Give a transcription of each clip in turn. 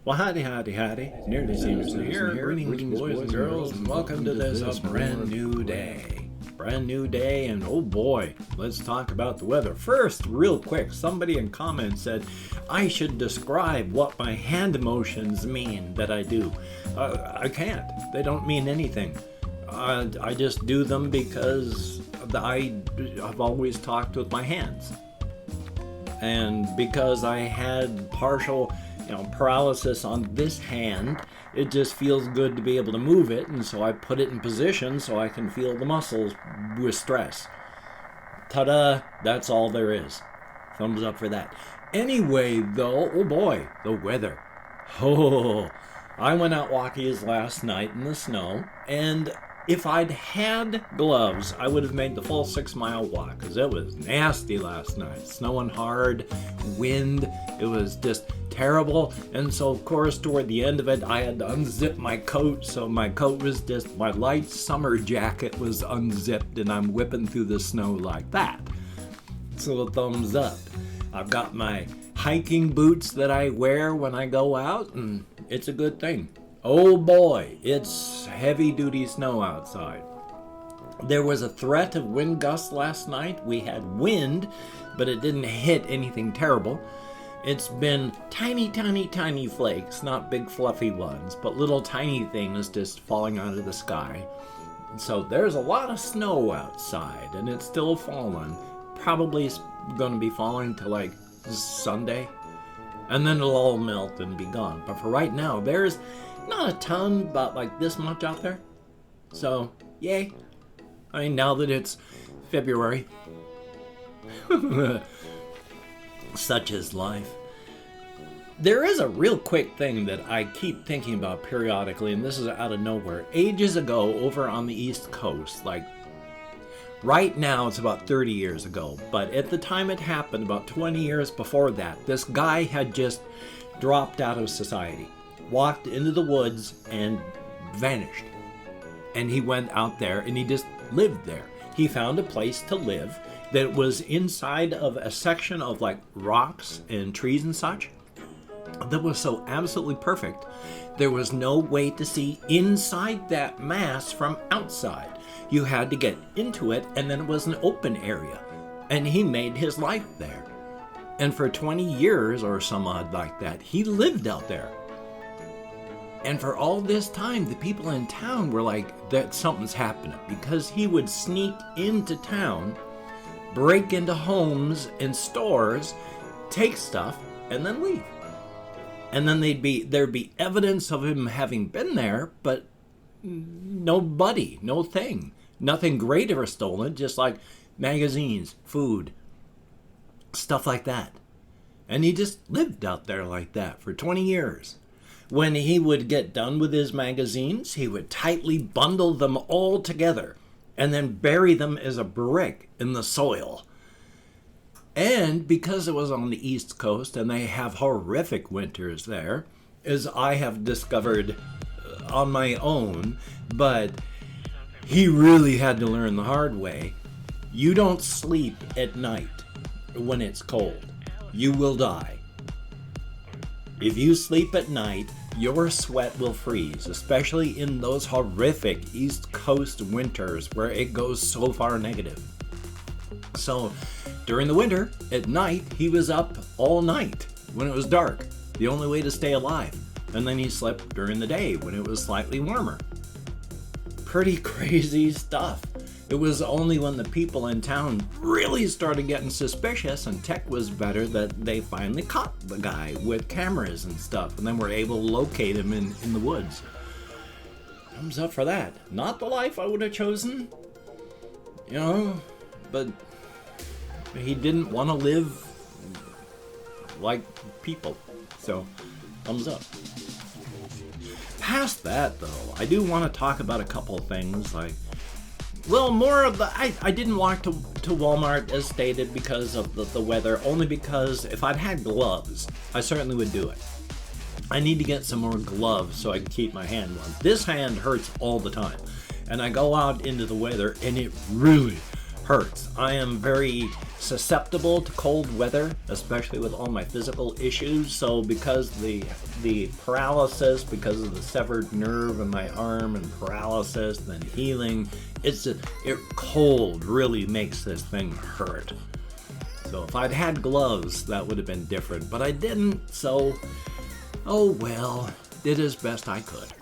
Well, howdy. Nearly Seniors here. Greetings, boys and girls, and welcome to this brand new day. Brand new day, and oh boy, let's talk about the weather. First, real quick, somebody in comments said I should describe what my hand motions mean that I do. I can't. They don't mean anything. I just do them because I've always talked with my hands. And because I had partial paralysis on this hand, it just feels good to be able to move it, and so I put it in position so I can feel the muscles with stress. Ta-da! That's all there is. Thumbs up for that. Anyway, though, oh boy, the weather. Oh, I went out walking last night in the snow, and if I'd had gloves, I would have made the full 6-mile walk, because it was nasty last night. Snowing hard, wind, it was just terrible. And so, of course, toward the end of it, I had to unzip my coat. So my coat was just, my light summer jacket was unzipped, and I'm whipping through the snow like that. So a thumbs up. I've got my hiking boots that I wear when I go out, and it's a good thing. Oh boy, it's heavy-duty snow outside. There was a threat of wind gusts last night. We had wind, but it didn't hit anything terrible. It's been tiny flakes, not big fluffy ones, but little tiny things just falling out of the sky. So there's a lot of snow outside, and it's still falling. Probably going to be falling till like Sunday, and then it'll all melt and be gone. But for right now, there's not a ton, but like this much out there. So, yay. I mean, now that it's February. Such is life. There is a real quick thing that I keep thinking about periodically, and this is out of nowhere. Ages ago, over on the East Coast, like right now it's about 30 years ago, but at the time it happened, about 20 years before that, this guy had just dropped out of society. Walked into the woods and vanished. And he went out there and he just lived there. He found a place to live that was inside of a section of like rocks and trees and such that was so absolutely perfect. There was no way to see inside that mass from outside. You had to get into it, and then it was an open area. And he made his life there. And for 20 years or some odd like that, he lived out there. And for all this time, the people in town were like, that something's happening, because he would sneak into town, break into homes and stores, take stuff, and then leave. And then there'd be evidence of him having been there, but nobody, no thing. Nothing great ever stolen, just like magazines, food, stuff like that. And he just lived out there like that for 20 years. When he would get done with his magazines, he would tightly bundle them all together and then bury them as a brick in the soil. And because it was on the East Coast and they have horrific winters there, as I have discovered on my own, but he really had to learn the hard way, you don't sleep at night when it's cold. You will die. If you sleep at night, your sweat will freeze, especially in those horrific East Coast winters where it goes so far negative. So during the winter, at night, he was up all night when it was dark, the only way to stay alive. And then he slept during the day when it was slightly warmer. Pretty crazy stuff. It was only when the people in town really started getting suspicious and tech was better that they finally caught the guy with cameras and stuff, and then were able to locate him in the woods. Thumbs up for that. Not the life I would have chosen, but he didn't want to live like people, so thumbs up. Past that, though, I do want to talk about a couple of things, like, well, more of the, I didn't walk to Walmart as stated because of the weather, only because if I'd had gloves, I certainly would do it. I need to get some more gloves so I can keep my hand warm. This hand hurts all the time, and I go out into the weather and it really hurts. I am very susceptible to cold weather, especially with all my physical issues. So because the paralysis, because of the severed nerve in my arm and paralysis, then healing, cold really makes this thing hurt. So if I'd had gloves, that would have been different, but I didn't, so oh well, did as best I could.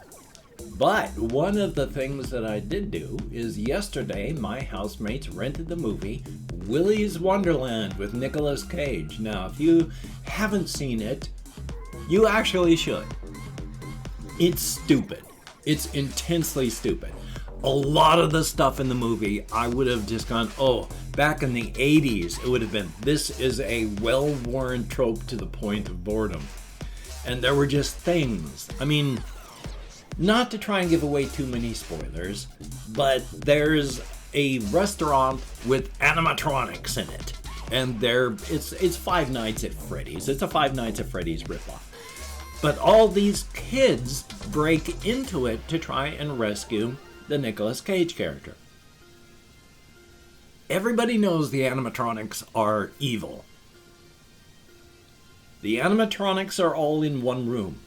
But one of the things that I did do is yesterday my housemates rented the movie Willys Wonderland with Nicolas Cage. Now, if you haven't seen it, you actually should. It's stupid. It's intensely stupid. A lot of the stuff in the movie, I would have just gone, oh, back in the 80s, it would have been, this is a well-worn trope to the point of boredom. And there were just things. I mean, not to try and give away too many spoilers, but there's a restaurant with animatronics in it. And it's Five Nights at Freddy's. It's a Five Nights at Freddy's ripoff. But all these kids break into it to try and rescue the Nicolas Cage character. Everybody knows the animatronics are evil. The animatronics are all in one room.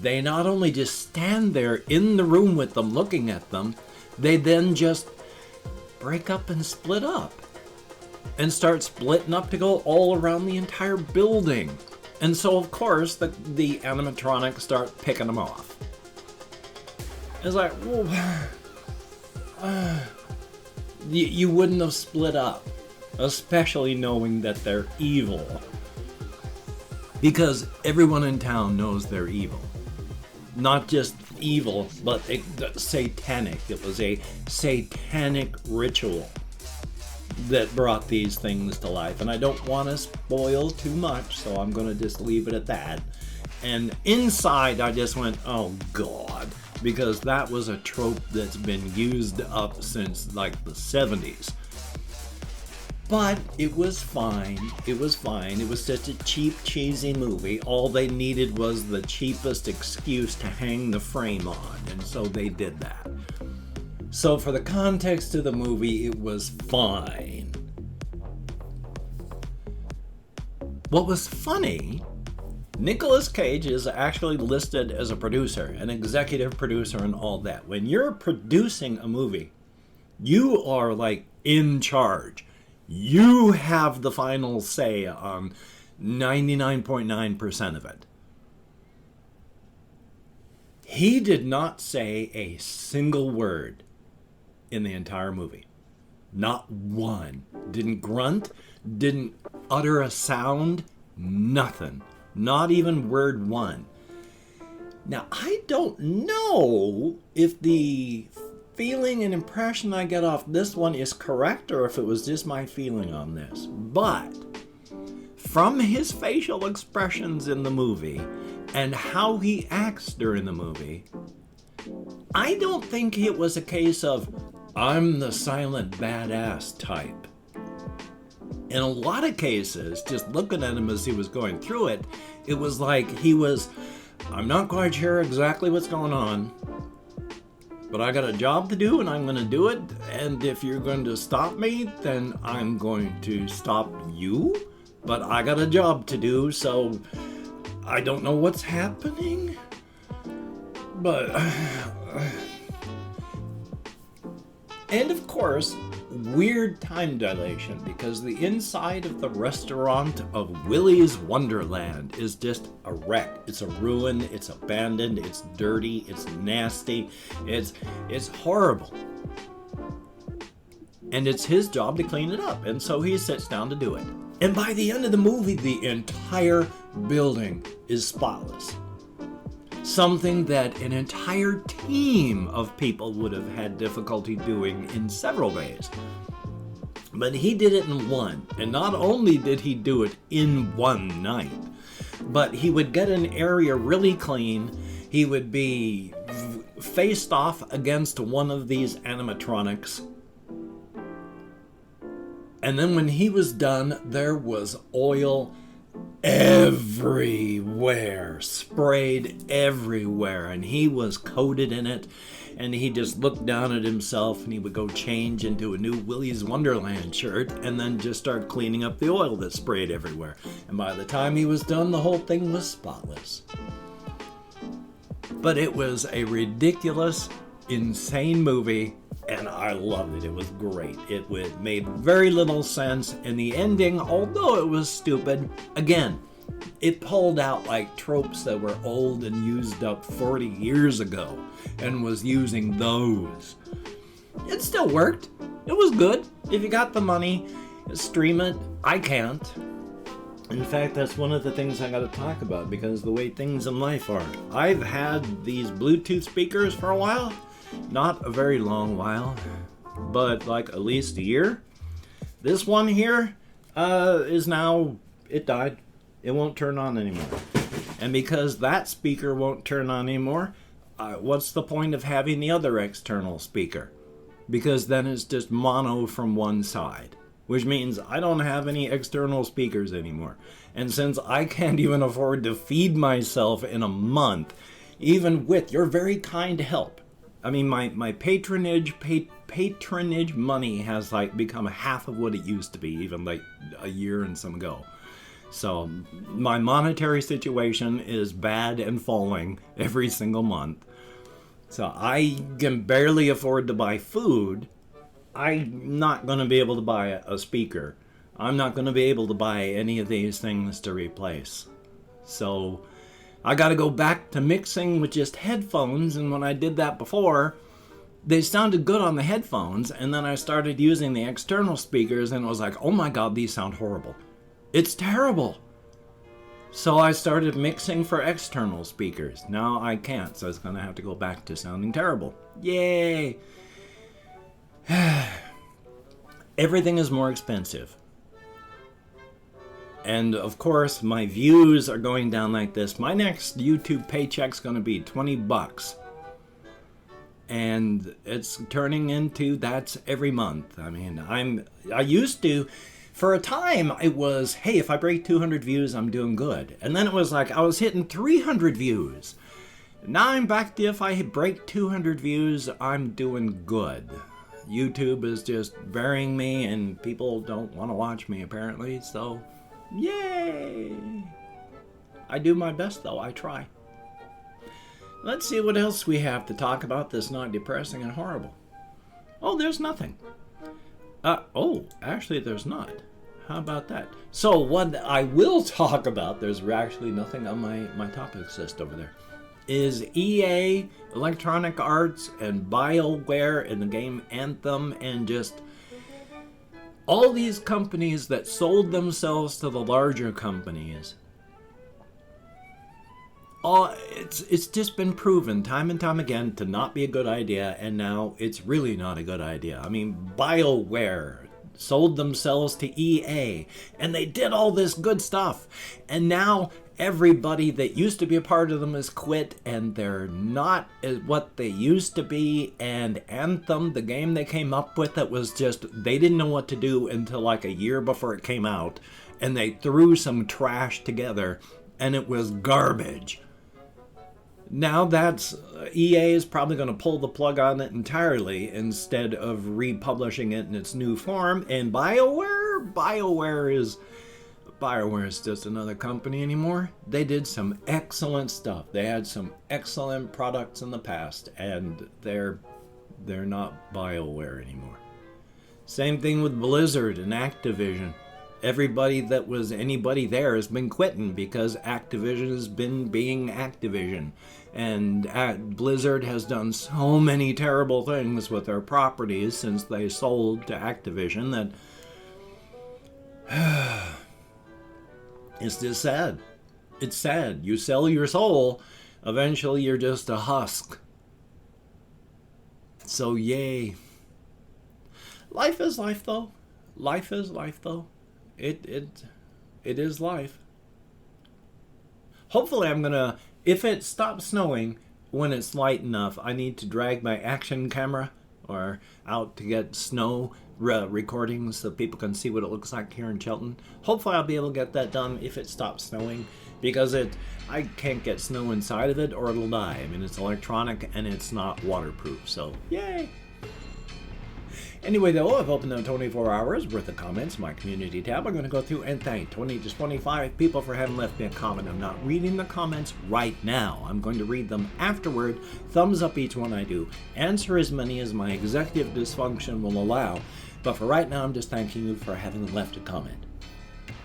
They not only just stand there in the room with them looking at them, they then just break up and split up. And start splitting up to go all around the entire building. And so, of course, the animatronics start picking them off. It's like, well, you wouldn't have split up, especially knowing that they're evil. Because everyone in town knows they're evil. Not just evil, but satanic. It was a satanic ritual that brought these things to life. And I don't want to spoil too much, so I'm going to just leave it at that. And inside, I just went, oh God, because that was a trope that's been used up since like the 70s. But it was fine. It was fine. It was just a cheap, cheesy movie. All they needed was the cheapest excuse to hang the frame on, and so they did that. So for the context of the movie, it was fine. What was funny, Nicolas Cage is actually listed as a producer, an executive producer and all that. When you're producing a movie, you are like in charge. You have the final say on 99.9% of it. He did not say a single word in the entire movie. Not one. Didn't grunt, didn't utter a sound, nothing. Not even word one. Now, I don't know if the feeling and impression I get off this one is correct or if it was just my feeling on this. But from his facial expressions in the movie and how he acts during the movie, I don't think it was a case of I'm the silent badass type. In a lot of cases, just looking at him as he was going through it, it was like he was, I'm not quite sure exactly what's going on, but I got a job to do and I'm going to do it. And if you're going to stop me, then I'm going to stop you. But I got a job to do, so I don't know what's happening. But, and of course, weird time dilation, because the inside of the restaurant of Willys Wonderland is just a wreck. It's a ruin, it's abandoned, it's dirty, it's nasty, it's horrible. And it's his job to clean it up, and so he sits down to do it. And by the end of the movie, the entire building is spotless. Something that an entire team of people would have had difficulty doing in several ways. But he did it in one. And not only did he do it in one night, but he would get an area really clean. He would be faced off against one of these animatronics. And then when he was done, there was oil everywhere, sprayed everywhere, and he was coated in it, and he just looked down at himself, and he would go change into a new Willys Wonderland shirt, and then just start cleaning up the oil that sprayed everywhere. And by the time he was done, the whole thing was spotless. But it was a ridiculous, insane movie, and I loved it. It was great. It made very little sense, and the ending, although it was stupid, again, it pulled out like tropes that were old and used up 40 years ago, and was using those. It still worked. It was good. If you got the money, stream it. I can't. In fact, that's one of the things I got to talk about, because the way things in life are. I've had these Bluetooth speakers for a while. Not a very long while, but like at least a year. This one here is now, it died. It won't turn on anymore. And because that speaker won't turn on anymore, what's the point of having the other external speaker? Because then it's just mono from one side, which means I don't have any external speakers anymore. And since I can't even afford to feed myself in a month, even with your very kind help, I mean, my patronage money has like become half of what it used to be, even like a year and some ago. So my monetary situation is bad and falling every single month. So I can barely afford to buy food. I'm not going to be able to buy a speaker. I'm not going to be able to buy any of these things to replace. So I got to go back to mixing with just headphones, and when I did that before, they sounded good on the headphones, and then I started using the external speakers, and it was like, oh my god, these sound horrible. It's terrible. So I started mixing for external speakers. Now I can't, so it's going to have to go back to sounding terrible. Yay! Everything is more expensive. And of course, my views are going down like this. My next YouTube paycheck's going to be $20. And it's turning into, that's every month. I mean, I used to, for a time, it was, hey, if I break 200 views, I'm doing good. And then it was like, I was hitting 300 views. Now I'm back to, if I break 200 views, I'm doing good. YouTube is just burying me, and people don't want to watch me, apparently, so yay! I do my best, though. I try. Let's see what else we have to talk about that's not depressing and horrible. Oh, there's nothing. Actually, there's not. How about that? So, what I will talk about, there's actually nothing on my topics list over there, is EA, Electronic Arts, and Bioware in the game Anthem, and just all these companies that sold themselves to the larger companies. It's just been proven time and time again to not be a good idea, and now it's really not a good idea. I mean, Bioware sold themselves to EA, and they did all this good stuff, and now everybody that used to be a part of them has quit, and they're not what they used to be. And Anthem, the game they came up with, that was just, they didn't know what to do until like a year before it came out, and they threw some trash together, and it was garbage. Now that's, EA is probably going to pull the plug on it entirely instead of republishing it in its new form. And Bioware is just another company anymore. They did some excellent stuff. They had some excellent products in the past, and they're not Bioware anymore. Same thing with Blizzard and Activision. Everybody that was anybody there has been quitting because Activision has been being Activision. And Blizzard has done so many terrible things with their properties since they sold to Activision that it's just sad. It's sad. You sell your soul, eventually you're just a husk. So yay. Life is life, though. Life is life, though. It is life. Hopefully I'm gonna, if it stops snowing when it's light enough, I need to drag my action camera or out to get snow recordings so people can see what it looks like here in Shelton. Hopefully I'll be able to get that done if it stops snowing, because I can't get snow inside of it or it'll die. I mean, it's electronic and it's not waterproof, so yay! Anyway, though, I've opened up 24 hours worth of comments in my community tab. I'm going to go through and thank 20 to 25 people for having left me a comment. I'm not reading the comments right now. I'm going to read them afterward. Thumbs up each one I do. Answer as many as my executive dysfunction will allow. But for right now, I'm just thanking you for having left a comment.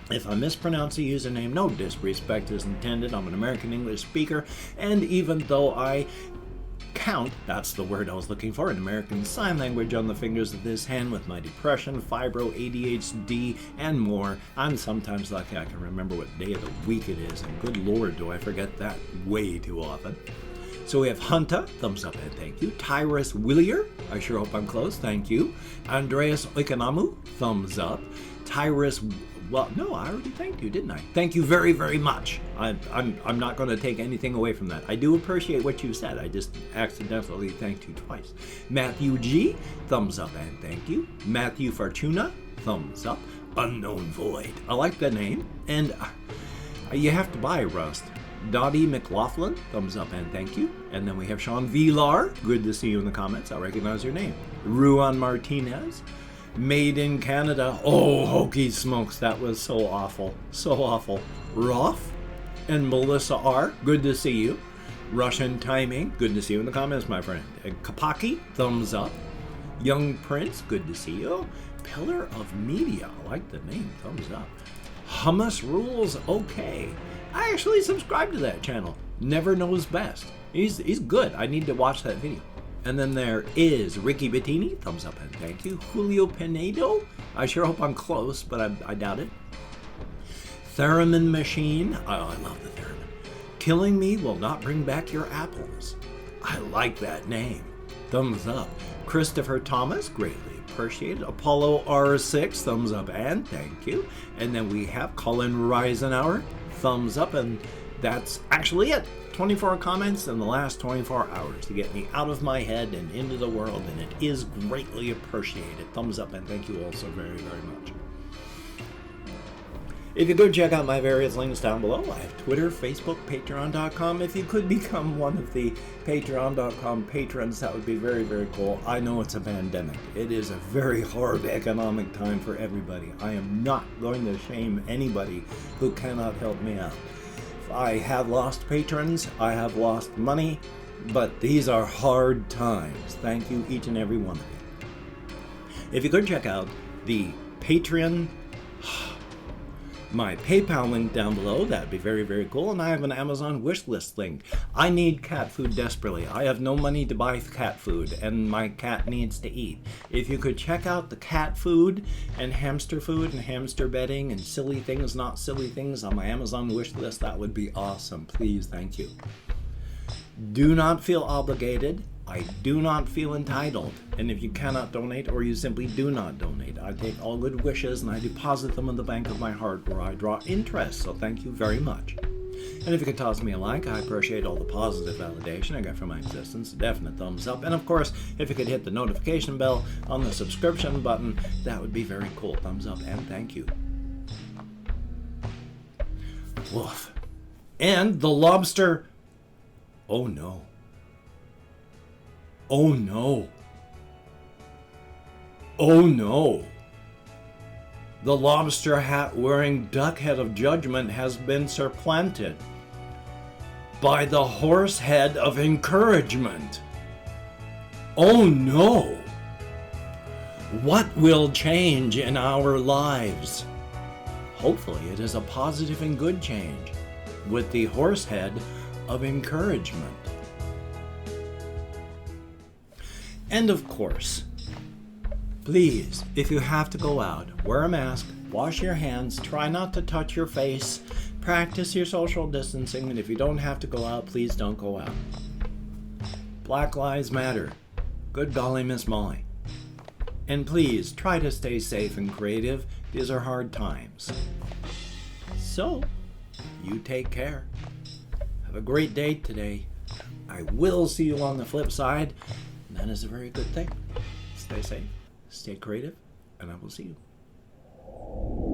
If I mispronounce a username, no disrespect is intended. I'm an American English speaker, and even though I count, that's the word I was looking for, in American Sign Language on the fingers of this hand with my depression, fibro, ADHD, and more, I'm sometimes lucky I can remember what day of the week it is, and good lord do I forget that way too often. So we have Hunta, thumbs up and thank you. Tyrus Willier, I sure hope I'm close, thank you. Andreas Oikonamu, thumbs up. Tyrus, well, no, I already thanked you, didn't I? Thank you very, very much. I'm not going to take anything away from that. I do appreciate what you said. I just accidentally thanked you twice. Matthew G, thumbs up and thank you. Matthew Fortuna, thumbs up. Unknown Void, I like the name. And you have to buy Rust. Dottie McLaughlin, thumbs up and thank you. And then we have Sean Vilar, good to see you in the comments. I recognize your name. Ruan Martinez. Made in Canada. Oh, hokey smokes, that was so awful. So awful. Roth and Melissa R, good to see you. Russian Timing, good to see you in the comments, my friend. And Kapaki, thumbs up. Young Prince, good to see you. Pillar of Media, I like the name, thumbs up. Hummus Rules, okay. I actually subscribe to that channel. Never Knows Best. He's good. I need to watch that video. And then there is Ricky Bettini, thumbs up and thank you. Julio Pinedo, I sure hope I'm close, but I doubt it. Theremin Machine, oh, I love the Theremin. Killing Me Will Not Bring Back Your Apples. I like that name. Thumbs up. Christopher Thomas, greatly appreciated. Apollo R6, thumbs up and thank you. And then we have Colin Reisenauer, thumbs up, and that's actually it. 24 comments in the last 24 hours to get me out of my head and into the world, and it is greatly appreciated. Thumbs up and thank you all so very, very much. If you could check out my various links down below, I have Twitter, Facebook, Patreon.com. If you could become one of the Patreon.com patrons, that would be very, very cool. I know it's a pandemic. It is a very hard economic time for everybody. I am not going to shame anybody who cannot help me out. I have lost patrons, I have lost money, but these are hard times. Thank you, each and every one of you. If you could check out the Patreon, my PayPal link down below, that'd be very, very cool. And I have an Amazon wishlist link. I need cat food desperately. I have no money to buy cat food, and my cat needs to eat. If you could check out the cat food and hamster bedding and silly things, not silly things on my Amazon wishlist, that would be awesome. Please, thank you. Do not feel obligated. I do not feel entitled. And if you cannot donate, or you simply do not donate, I take all good wishes and I deposit them in the bank of my heart where I draw interest. So thank you very much. And if you could toss me a like, I appreciate all the positive validation I got from my existence. A definite thumbs up. And of course, if you could hit the notification bell on the subscription button, that would be very cool. Thumbs up and thank you. Woof. And the lobster. Oh no. Oh no. Oh no. The lobster hat wearing duck head of judgment has been supplanted by the horse head of encouragement. Oh no. What will change in our lives? Hopefully it is a positive and good change with the horse head of encouragement. And of course, please, if you have to go out, wear a mask, wash your hands, try not to touch your face, practice your social distancing, and if you don't have to go out, please don't go out. Black Lives Matter. Good golly, Miss Molly. And please, try to stay safe and creative. These are hard times. So, you take care. Have a great day today. I will see you on the flip side. And that is a very good thing. Stay safe, stay creative, and I will see you.